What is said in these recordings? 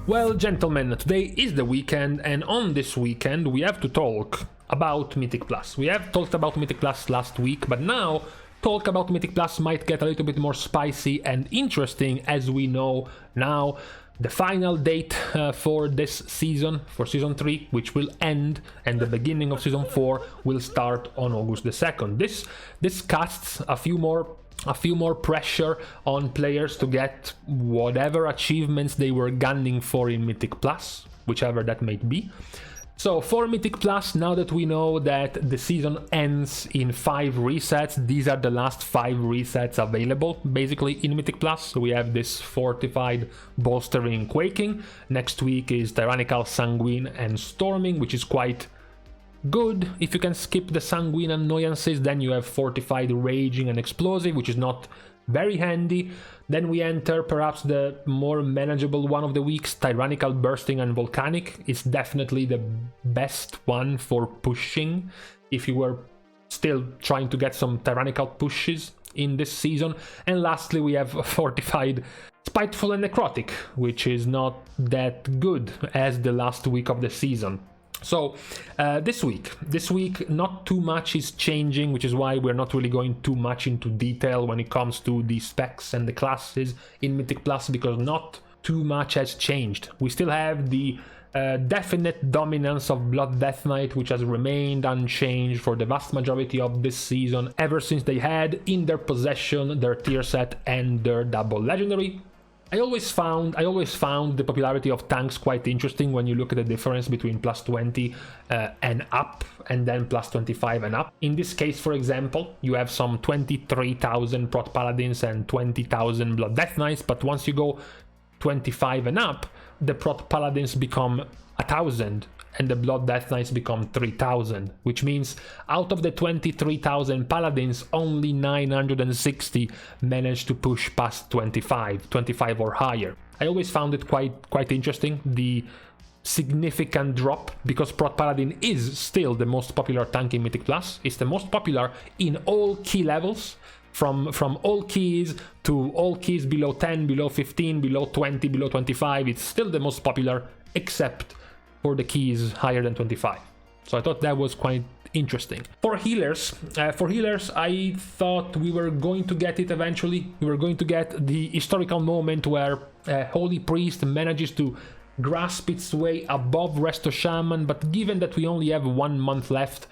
Well, gentlemen, today is the weekend, and on this weekend we have to talk about Mythic Plus. We have talked about Mythic Plus last week, but now talk about Mythic Plus might get a little bit more spicy and interesting, as we know now the final date for this season, for Season 3, which will end, and the beginning of Season 4 will start on August the 2nd. This casts a few more pressure on players to get whatever achievements they were gunning for in Mythic Plus, whichever that may be. So for Mythic Plus, now that we know that the season ends in 5 resets, these are the last 5 resets available basically in Mythic Plus. So we have this Fortified, Bolstering, Quaking. Next week is Tyrannical, Sanguine and Storming, which is quite good. If you can skip the Sanguine annoyances, then you have Fortified, Raging and Explosive, which is not very handy. Then we enter perhaps the more manageable one of the weeks, Tyrannical, Bursting and Volcanic. It's definitely the best one for pushing if you were still trying to get some Tyrannical pushes in this season. And lastly we have Fortified, Spiteful and Necrotic, which is not that good as the last week of the season. So this week not too much is changing, which is why we're not really going too much into detail when it comes to the specs and the classes in Mythic Plus, because not too much has changed. We still have the definite dominance of Blood Death Knight, which has remained unchanged for the vast majority of this season, ever since they had in their possession their tier set and their double legendary. I always found the popularity of tanks quite interesting when you look at the difference between plus 20 and up, and then plus 25 and up. In this case, for example, you have some 23,000 Prot Paladins and 20,000 Blood Death Knights, but once you go 25 and up, the Prot Paladins become 1,000 and the Blood Death Knights become 3,000, which means out of the 23,000 Paladins, only 960 managed to push past 25 or higher. I always found it quite interesting, the significant drop, because Prot Paladin is still the most popular tank in Mythic Plus. It's the most popular in all key levels, from all keys to all keys below 10, below 15, below 20, below 25. It's still the most popular, except for the keys higher than 25. So I thought that was quite interesting. For healers, I thought we were going to get it eventually. We were going to get the historical moment where Holy Priest manages to grasp its way above Resto Shaman, but given that we only have 1 month left,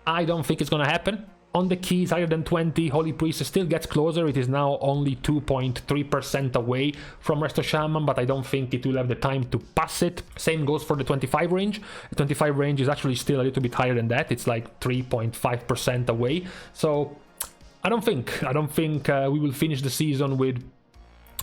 I don't think it's gonna happen. On the keys higher than 20, Holy Priest still gets closer. It is now only 2.3% away from Resto Shaman, but I don't think it will have the time to pass it. Same goes for the 25 range. The 25 range is actually still a little bit higher than that. It's like 3.5% away. So I don't think we will finish the season with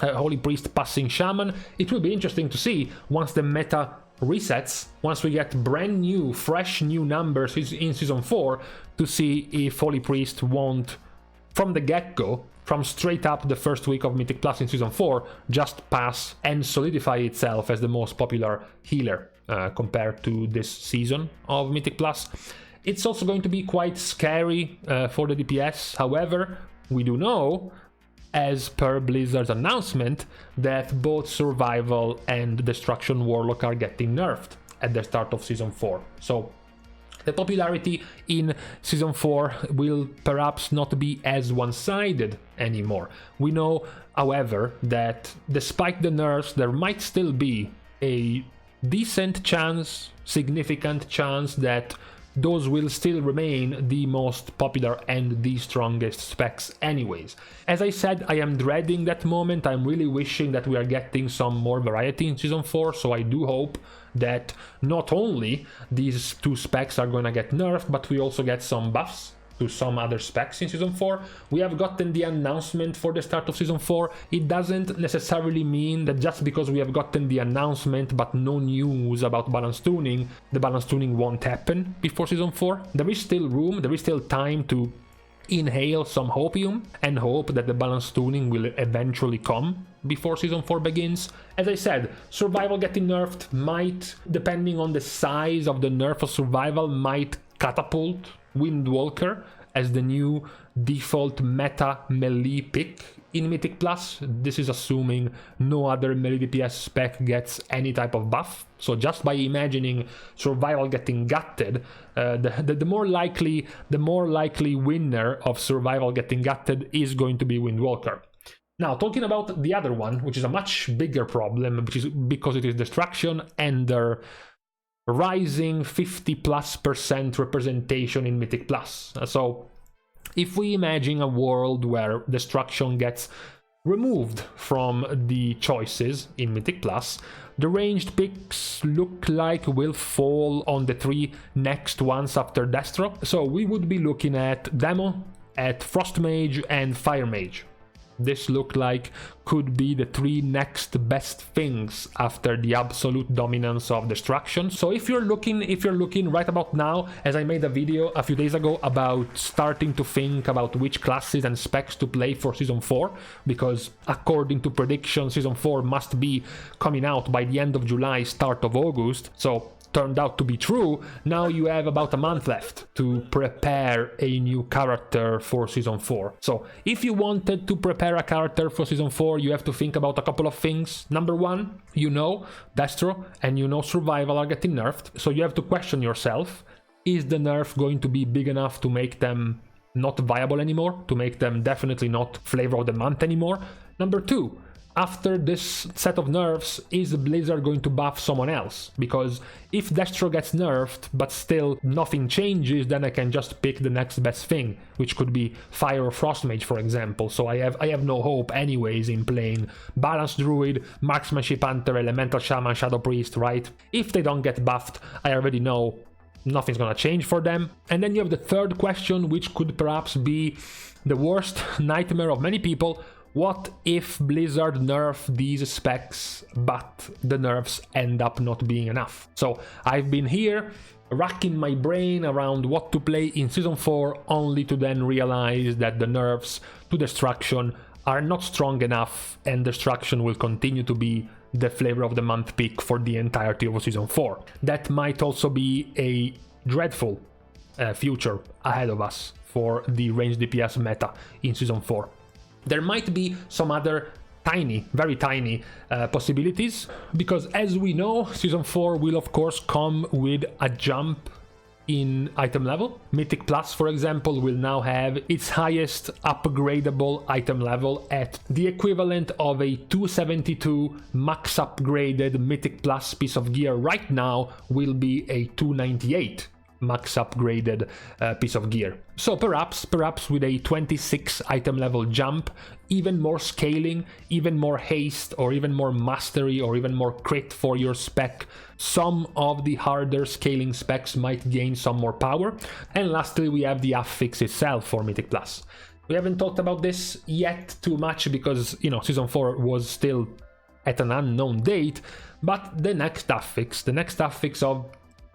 Holy Priest passing Shaman. It will be interesting to see once the meta resets, once we get brand new, fresh new numbers in Season 4, to see if Holy Priest won't, from the get-go, from straight up the first week of Mythic Plus in Season 4, just pass and solidify itself as the most popular healer compared to this season of Mythic Plus. It's also going to be quite scary for the DPS. However, we do know, as per Blizzard's announcement, that both Survival and Destruction Warlock are getting nerfed at the start of Season 4. So the popularity in Season 4 will perhaps not be as one-sided anymore. We know, however, that despite the nerfs, there might still be a decent chance, significant chance, that those will still remain the most popular and the strongest specs anyways. As I said, I am dreading that moment. I'm really wishing that we are getting some more variety in Season 4, so I do hope that not only these 2 specs are gonna get nerfed, but we also get some buffs to some other specs in Season 4. We have gotten the announcement for the start of Season 4. It doesn't necessarily mean that just because we have gotten the announcement but no news about balance tuning, the balance tuning won't happen before Season 4. There is still room, there is still time to inhale some hopium and hope that the balance tuning will eventually come before Season 4 begins. As I said, Survival getting nerfed might, depending on the size of the nerf of Survival, might catapult Windwalker as the new default meta melee pick in Mythic Plus. This is assuming no other melee DPS spec gets any type of buff. So just by imagining survival getting gutted, the more likely winner of survival getting gutted is going to be Windwalker. Now, talking about the other one, which is a much bigger problem, which is because it is destruction and their rising 50+% representation in Mythic Plus. So if we imagine a world where destruction gets removed from the choices in Mythic Plus, the ranged picks look like will fall on the 3 next ones after Destro. So we would be looking at Demo, at Frost Mage and Fire Mage. This look like could be the 3 next best things after the absolute dominance of destruction. So if you're looking right about now, as I made a video a few days ago about starting to think about which classes and specs to play for Season 4, because according to prediction, Season 4 must be coming out by the end of July, start of August, so turned out to be true. Now you have about a month left to prepare a new character for Season 4. So if you wanted to prepare a character for Season 4, you have to think about a couple of things. Number one, you know Destro and you know Survival are getting nerfed, so you have to question yourself, is the nerf going to be big enough to make them not viable anymore, to make them definitely not flavor of the month anymore? Number two, after this set of nerfs, is Blizzard going to buff someone else? Because if Destro gets nerfed, but still nothing changes, then I can just pick the next best thing, which could be Fire or Frost Mage, for example. So I have no hope anyways in playing Balanced Druid, Marksmanship Hunter, Elemental Shaman, Shadow Priest, right? If they don't get buffed, I already know nothing's gonna change for them. And then you have the third question, which could perhaps be the worst nightmare of many people. What if Blizzard nerf these specs, but the nerfs end up not being enough? So I've been here racking my brain around what to play in Season 4, only to then realize that the nerfs to Destruction are not strong enough, and Destruction will continue to be the flavor of the month pick for the entirety of Season 4. That might also be a dreadful future ahead of us for the ranged DPS meta in Season 4. There might be some other tiny, very tiny possibilities, because as we know, Season 4 will of course come with a jump in item level. Mythic Plus, for example, will now have its highest upgradable item level at the equivalent of a 272 max upgraded Mythic Plus piece of gear. Right now will be a 298 max upgraded piece of gear. So perhaps with a 26 item level jump, even more scaling, even more haste, or even more mastery, or even more crit for your spec, some of the harder scaling specs might gain some more power. And lastly, we have the Affix itself for Mythic Plus. We haven't talked about this yet too much because, you know, Season 4 was still at an unknown date, but the next Affix of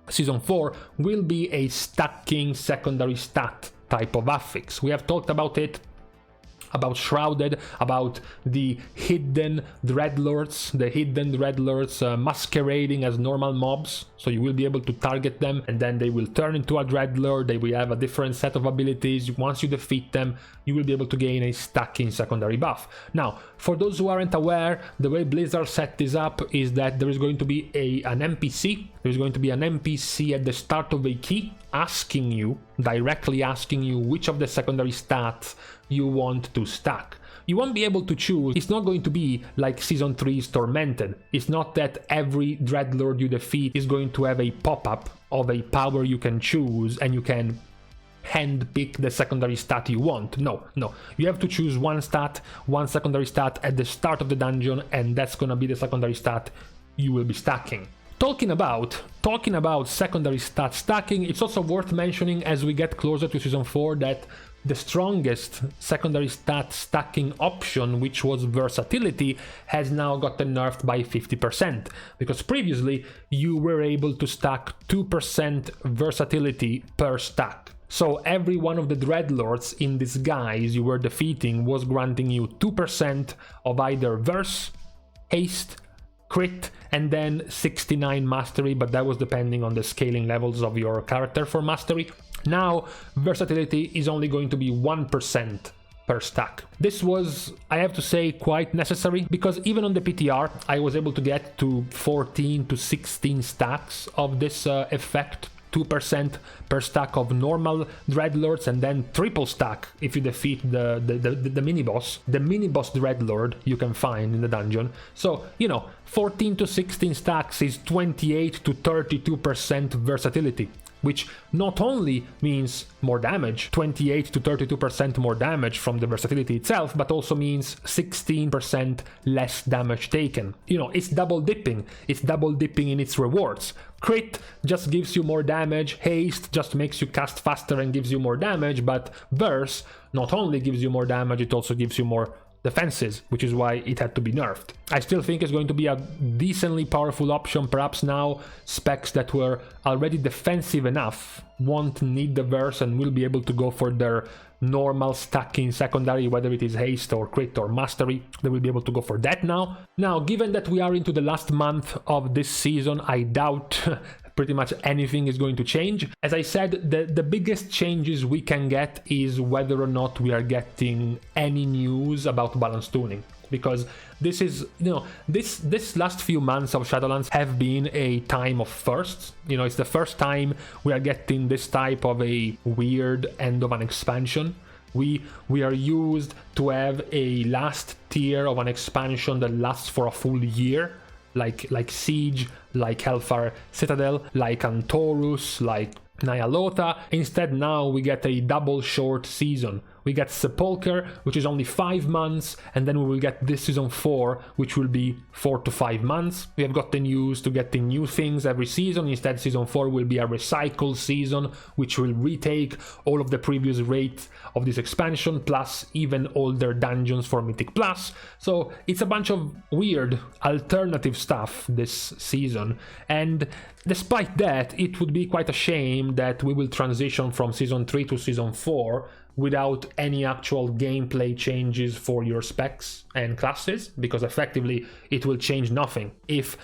Season 4 will be a stacking secondary stat type of affix. We have talked about it, about Shrouded, about the hidden dreadlords, masquerading as normal mobs. So you will be able to target them and then they will turn into a dreadlord. They will have a different set of abilities. Once you defeat them, you will be able to gain a stacking secondary buff. Now, for those who aren't aware, the way Blizzard set this up is that there is going to be an NPC. There is going to be an NPC at the start of a key directly asking you which of the secondary stats you want to stack. You won't be able to choose. It's not going to be like Season 3's Tormented. It's not that every dreadlord you defeat is going to have a pop-up of a power you can choose and you can hand-pick the secondary stat you want. No. You have to choose one secondary stat at the start of the dungeon, and that's gonna be the secondary stat you will be stacking. Talking about secondary stat stacking, it's also worth mentioning as we get closer to Season 4 that the strongest secondary stat stacking option, which was versatility, has now gotten nerfed by 50%, because previously you were able to stack 2% versatility per stack. So every one of the dreadlords in disguise you were defeating was granting you 2% of either verse, haste, crit, and then 69 mastery, but that was depending on the scaling levels of your character for mastery. Now versatility is only going to be 1% per stack. This was, I have to say, quite necessary, because even on the PTR I was able to get to 14 to 16 stacks of this effect. 2% per stack of normal Dreadlords, and then triple stack if you defeat the mini-boss. The mini-boss Dreadlord you can find in the dungeon. So, you know, 14 to 16 stacks is 28 to 32% versatility, which not only means more damage, 28 to 32% more damage from the versatility itself, but also means 16% less damage taken. You know, it's double dipping. It's double dipping in its rewards. Crit just gives you more damage, haste just makes you cast faster and gives you more damage, but verse not only gives you more damage, it also gives you more defenses, which is why it had to be nerfed. I still think it's going to be a decently powerful option. Perhaps now specs that were already defensive enough won't need the verse and will be able to go for their normal stacking secondary, whether it is haste or crit or mastery. They will be able to go for that now. Now, given that we are into the last month of this season, I doubt pretty much anything is going to change. As I said, the biggest changes we can get is whether or not we are getting any news about balance tuning, because this is, you know, this last few months of Shadowlands have been a time of firsts. You know, it's the first time we are getting this type of a weird end of an expansion. We are used to have a last tier of an expansion that lasts for a full year, like Siege, like Hellfire Citadel, like Antorus, like Nyalotha. Instead, now we get a double short season. We get Sepulcher, which is only 5 months, and then we will get this season 4, which will be 4 to 5 months. We have gotten used to getting new things every season. Instead, season 4 will be a recycle season, which will retake all of the previous rates of this expansion, plus even older dungeons for Mythic Plus. So it's a bunch of weird alternative stuff this season, and despite that, it would be quite a shame that we will transition from season 3 to season 4 without any actual gameplay changes for your specs and classes, because effectively it will change nothing. If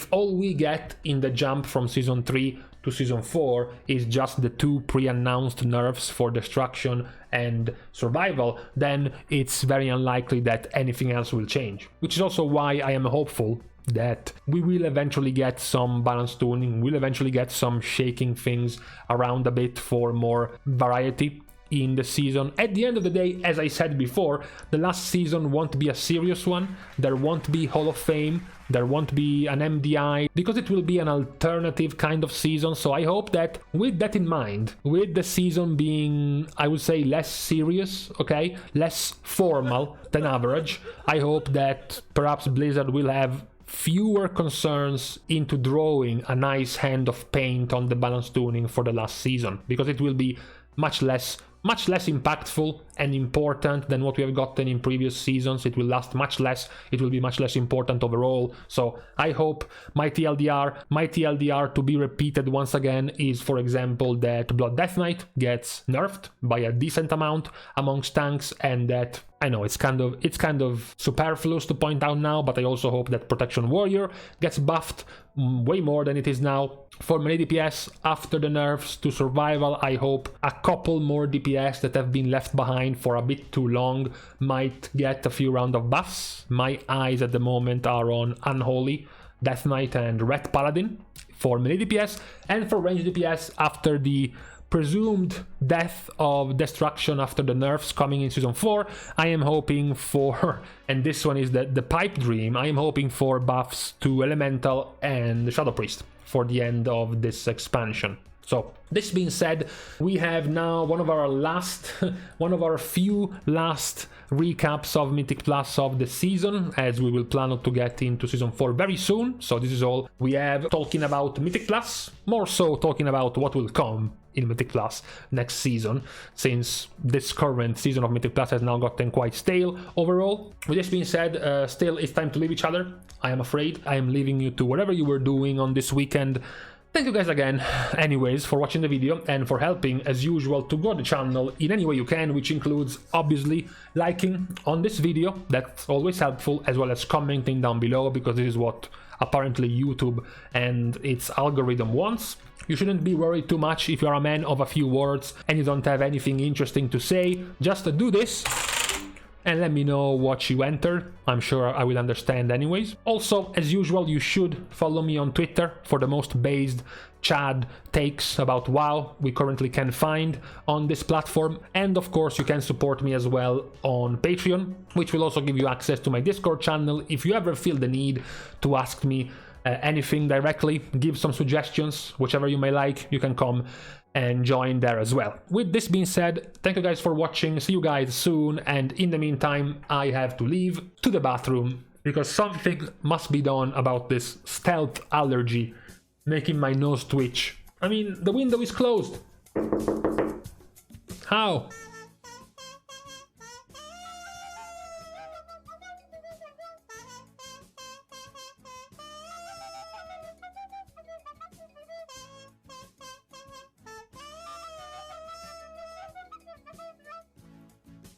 all we get in the jump from season 3 to season 4 is just the 2 pre-announced nerfs for destruction and survival, then it's very unlikely that anything else will change. Which is also why I am hopeful that we will eventually get some balance tuning, we'll eventually get some shaking things around a bit for more variety in the season. At the end of the day, as I said before, the last season won't be a serious one. There won't be Hall of Fame, there won't be an MDI, because it will be an alternative kind of season. So I hope that with that in mind, with the season being, I would say, less serious, okay, less formal than average, I hope that perhaps Blizzard will have fewer concerns into drawing a nice hand of paint on the balance tuning for the last season, because it will be much less impactful and important than what we have gotten in previous seasons. It will last much less, it will be much less important overall. So I hope my TLDR to be repeated once again is, for example, that Blood Death Knight gets nerfed by a decent amount amongst tanks, and that, I know it's kind of superfluous to point out now, but I also hope that Protection Warrior gets buffed way more than it is now. For melee DPS, after the nerfs to survival, I hope a couple more DPS that have been left behind for a bit too long might get a few rounds of buffs. My eyes at the moment are on Unholy, Death Knight and Red Paladin for melee DPS, and for range DPS after the presumed death of destruction after the nerfs coming in season 4, I am hoping for, and this one is the pipe dream, I am hoping for buffs to Elemental and the Shadow Priest for the end of this expansion. So this being said, we have now one of our few last recaps of Mythic Plus of the season, as we will plan to get into season 4 very soon. So this is all we have talking about Mythic Plus, more so talking about what will come in Mythic Plus next season, since this current season of Mythic Plus has now gotten quite stale overall. With this being said, still it's time to leave each other. I am afraid I am leaving you to whatever you were doing on this weekend. Thank you guys again, anyways, for watching the video and for helping, as usual, to grow the channel in any way you can, which includes, obviously, liking on this video. That's always helpful, as well as commenting down below, because this is what apparently YouTube and its algorithm wants. You shouldn't be worried too much if you're a man of a few words and you don't have anything interesting to say. Just do this and let me know what you enter. I'm sure I will understand anyways. Also, as usual, you should follow me on Twitter for the most based Chad takes about WoW we currently can find on this platform. And of course, you can support me as well on Patreon, which will also give you access to my Discord channel. If you ever feel the need to ask me anything directly, give some suggestions, whichever you may like, you can come and join there as well. With this being said, thank you guys for watching, see you guys soon, and in the meantime, I have to leave to the bathroom, because something must be done about this stealth allergy making my nose twitch. I mean, the window is closed. How?